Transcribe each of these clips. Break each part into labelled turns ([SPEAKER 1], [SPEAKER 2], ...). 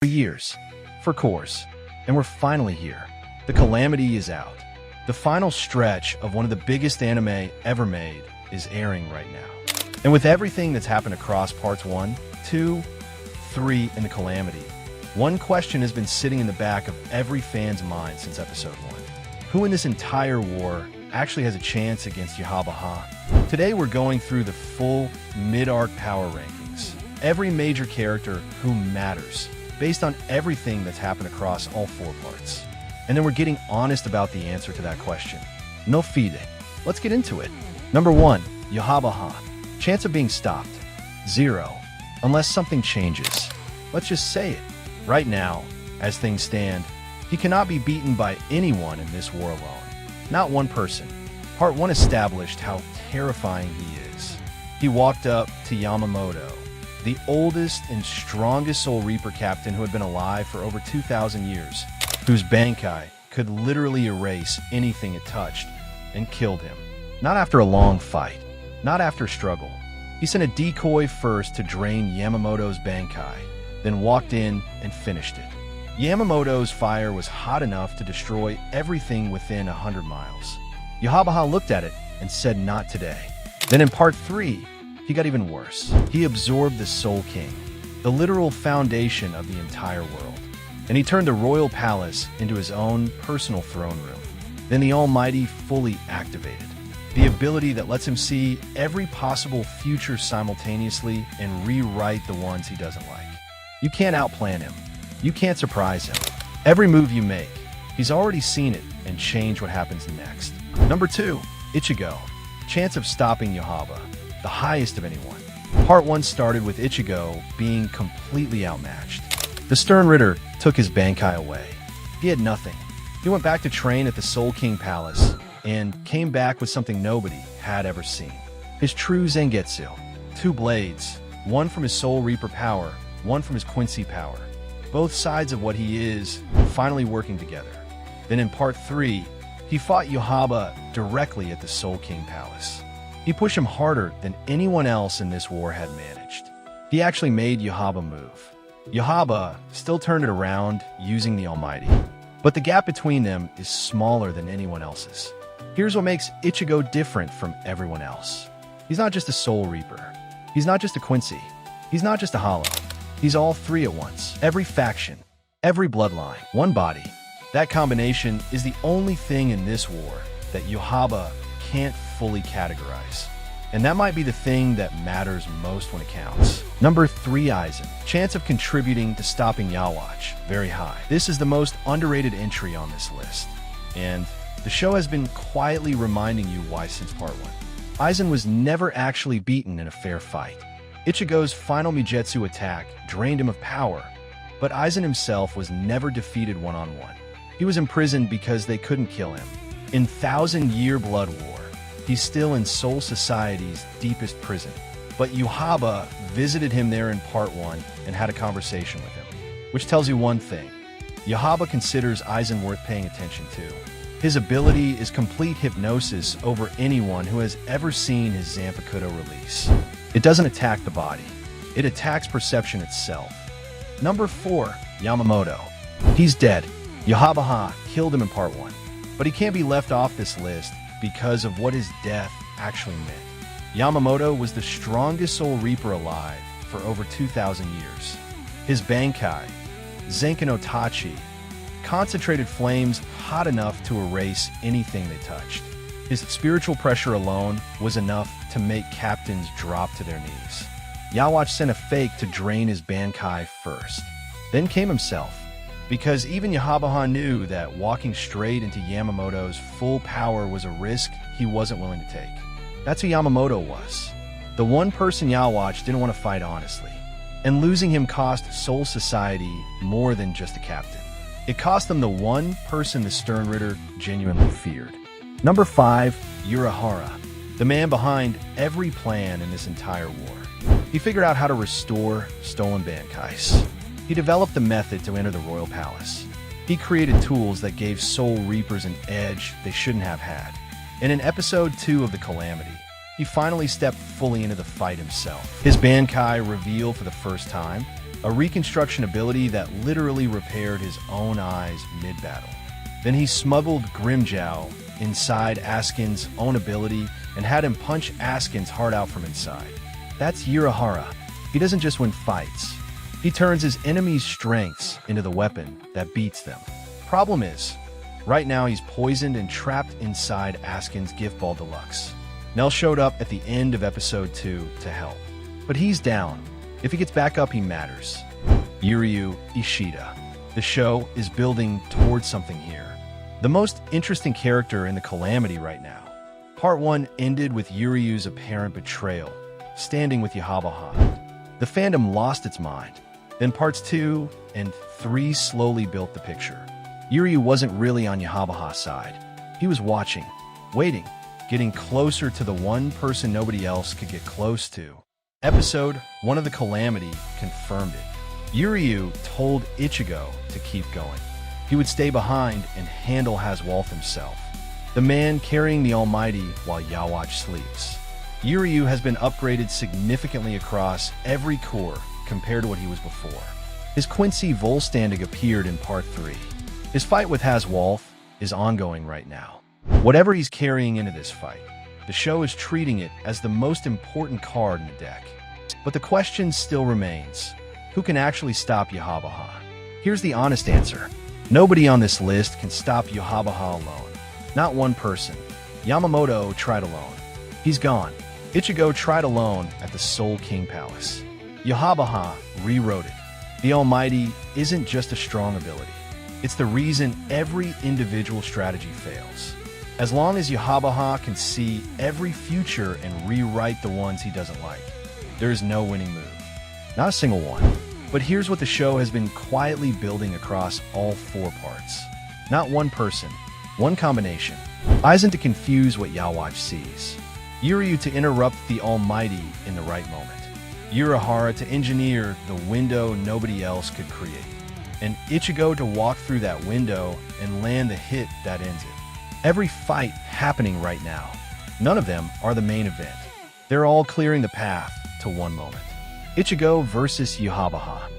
[SPEAKER 1] For years, for course, and we're finally here. The Calamity is out. The final stretch of one of the biggest anime ever made is airing right now. And with everything that's happened across parts 1, 2, 3, and the Calamity, one question has been sitting in the back of every fan's mind since episode 1. Who in this entire war actually has a chance against Yhwach? Today we're going through the full mid-arc power rankings. Every major character who matters, based on everything that's happened across all 4 parts. And then we're getting honest about the answer to that question. No fide. Let's get into it. Number 1, Yhwach. Chance of being stopped, 0. Unless something changes. Let's just say it. Right now, as things stand, he cannot be beaten by anyone in this war alone. Not one person. Part 1 established how terrifying he is. He walked up to Yamamoto, the oldest and strongest Soul Reaper captain who had been alive for over 2,000 years, whose Bankai could literally erase anything it touched, and killed him. Not after a long fight, not after struggle. He sent a decoy first to drain Yamamoto's Bankai, then walked in and finished it. Yamamoto's fire was hot enough to destroy everything within 100 miles. Yhwach looked at it and said, "Not today." Then in part 3, he got even worse. He absorbed the Soul King, the literal foundation of the entire world, and he turned the royal palace into his own personal throne room. Then the Almighty fully activated, the ability that lets him see every possible future simultaneously and rewrite the ones he doesn't like. You can't outplan him. You can't surprise him. Every move you make, he's already seen it and changed what happens next. Number 2, Ichigo. Chance of stopping Yhwach, the highest of anyone. Part 1 started with Ichigo being completely outmatched. The Stern Ritter took his Bankai away. He had nothing. He went back to train at the Soul King Palace and came back with something nobody had ever seen. His true Zangetsu. 2 blades, one from his Soul Reaper power, one from his Quincy power. Both sides of what he is finally working together. Then in part 3, he fought Yhwach directly at the Soul King Palace. He pushed him harder than anyone else in this war had managed. He actually made Yhwach move. Yhwach still turned it around using the Almighty, but the gap between them is smaller than anyone else's. Here's what makes Ichigo different from everyone else. He's not just a Soul Reaper. He's not just a Quincy. He's not just a Hollow. He's all 3 at once. Every faction, every bloodline, one body. That combination is the only thing in this war that Yhwach can't fully categorize. And that might be the thing that matters most when it counts. Number 3, Aizen. Chance of contributing to stopping Yhwach, very high. This is the most underrated entry on this list. And the show has been quietly reminding you why since part 1. Aizen was never actually beaten in a fair fight. Ichigo's final Mijetsu attack drained him of power, but Aizen himself was never defeated one-on-one. He was imprisoned because they couldn't kill him. In 1,000-year blood war, he's still in Soul Society's deepest prison. But Yhwach visited him there in part 1 and had a conversation with him, which tells you one thing. Yhwach considers Aizen worth paying attention to. His ability is complete hypnosis over anyone who has ever seen his Zanpakuto release. It doesn't attack the body. It attacks perception itself. Number 4, Yamamoto. He's dead. Yhwach killed him in part 1. But he can't be left off this list because of what his death actually meant. Yamamoto was the strongest Soul Reaper alive for over 2,000 years. His Bankai, Zenki no Tachi, concentrated flames hot enough to erase anything they touched. His spiritual pressure alone was enough to make captains drop to their knees. Yhwach sent a fake to drain his Bankai first. Then came himself, because even Yhwach knew that walking straight into Yamamoto's full power was a risk he wasn't willing to take. That's who Yamamoto was. The one person Yhwach didn't want to fight honestly. And losing him cost Soul Society more than just a captain. It cost them the one person the Stern Ritter genuinely feared. Number 5, Urahara, the man behind every plan in this entire war. He figured out how to restore stolen Bankais. He developed a method to enter the royal palace. He created tools that gave Soul Reapers an edge they shouldn't have had. And in episode 2 of the Calamity, he finally stepped fully into the fight himself. His Bankai revealed for the first time, a reconstruction ability that literally repaired his own eyes mid-battle. Then he smuggled Grimjow inside Askin's own ability and had him punch Askin's heart out from inside. That's Urahara. He doesn't just win fights. He turns his enemy's strengths into the weapon that beats them. Problem is, right now he's poisoned and trapped inside Askin's Gift Ball Deluxe. Nell showed up at the end of episode 2 to help. But he's down. If he gets back up, he matters. Uryu Ishida. The show is building towards something here. The most interesting character in the Calamity right now. Part 1 ended with Uryu's apparent betrayal, standing with Yhwach. The fandom lost its mind. Then parts 2 and 3 slowly built the picture. Uryu wasn't really on Yhwach's side. He was watching, waiting, getting closer to the one person nobody else could get close to. Episode 1 of the Calamity confirmed it. Uryu told Ichigo to keep going. He would stay behind and handle Yhwach himself, the man carrying the Almighty while Yhwach sleeps. Uryu has been upgraded significantly across every core compared to what he was before. His Quincy Volstaging appeared in Part 3. His fight with Yhwach is ongoing right now. Whatever he's carrying into this fight, the show is treating it as the most important card in the deck. But the question still remains, who can actually stop Yhwach? Here's the honest answer. Nobody on this list can stop Yhwach alone. Not one person. Yamamoto tried alone. He's gone. Ichigo tried alone at the Soul King Palace. Yhwach rewrote it. The Almighty isn't just a strong ability. It's the reason every individual strategy fails. As long as Yhwach can see every future and rewrite the ones he doesn't like, there is no winning move. Not a single one. But here's what the show has been quietly building across all 4 parts. Not one person, one combination. Aizen to confuse what Yhwach sees. Uryu to interrupt the Almighty in the right moment. Urahara to engineer the window nobody else could create. And Ichigo to walk through that window and land the hit that ends it. Every fight happening right now, none of them are the main event. They're all clearing the path to one moment. Ichigo versus Yhwach.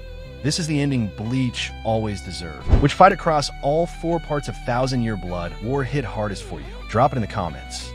[SPEAKER 1] This is the ending Bleach always deserved. Which fight across all 4 parts of Thousand Year Blood War hit hardest for you? Drop it in the comments.